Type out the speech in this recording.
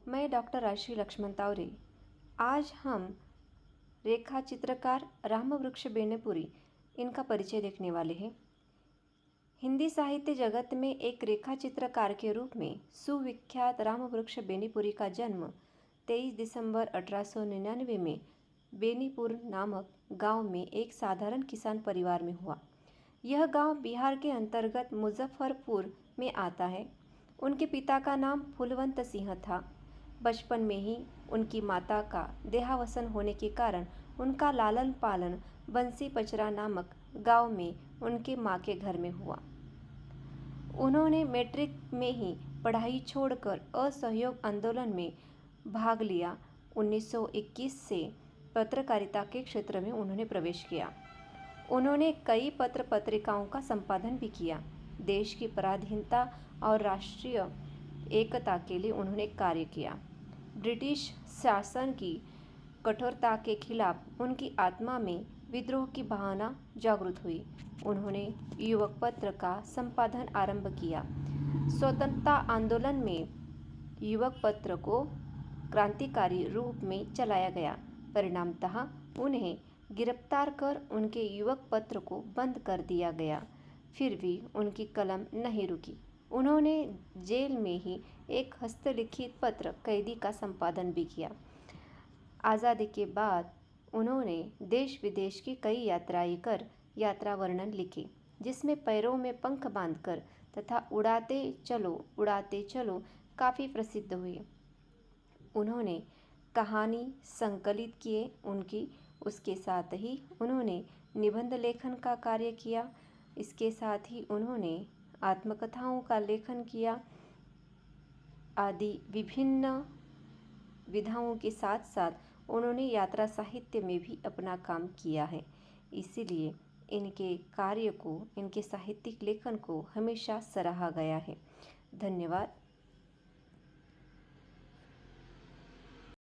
मैं डॉक्टर राजश्री लक्ष्मण तावरे। आज हम रेखा चित्रकार रामवृक्ष बेनीपुरी इनका परिचय देखने वाले हैं। हिंदी साहित्य जगत में एक रेखा चित्रकार के रूप में सुविख्यात रामवृक्ष बेनीपुरी का जन्म 23 दिसंबर 1899 में बेनीपुर नामक गांव में एक साधारण किसान परिवार में हुआ। यह गांव बिहार के अंतर्गत मुजफ्फरपुर में आता है। उनके पिता का नाम फूलवंत सिंह था। बचपन में ही उनकी माता का देहावसान होने के कारण उनका लालन पालन बंसी पचरा नामक गांव में उनके माँ के घर में हुआ। उन्होंने मैट्रिक में ही पढ़ाई छोड़कर असहयोग आंदोलन में भाग लिया। 1921 से पत्रकारिता के क्षेत्र में उन्होंने प्रवेश किया। उन्होंने कई पत्र पत्रिकाओं का संपादन भी किया। देश की पराधीनता और राष्ट्रीय एकता के लिए उन्होंने कार्य किया। ब्रिटिश शासन की कठोरता के खिलाफ उनकी आत्मा में विद्रोह की भावना जागृत हुई। उन्होंने युवक पत्र का संपादन आरंभ किया। स्वतंत्रता आंदोलन में युवक पत्र को क्रांतिकारी रूप में चलाया गया। परिणामतः उन्हें गिरफ्तार कर उनके युवक पत्र को बंद कर दिया गया। फिर भी उनकी कलम नहीं रुकी। उन्होंने जेल में ही एक हस्तलिखित पत्र कैदी का संपादन भी किया। आज़ादी के बाद उन्होंने देश विदेश की कई यात्राएं कर यात्रा वर्णन लिखे, जिसमें पैरों में पंख बांधकर तथा उड़ाते चलो काफ़ी प्रसिद्ध हुए। उन्होंने कहानी संकलित किए। उसके साथ ही उन्होंने निबंध लेखन का कार्य किया। इसके साथ ही उन्होंने आत्मकथाओं का लेखन किया आदि विभिन्न विधाओं के साथ साथ उन्होंने यात्रा साहित्य में भी अपना काम किया है। इसीलिए इनके कार्य को, इनके साहित्यिक लेखन को हमेशा सराहा गया है। धन्यवाद।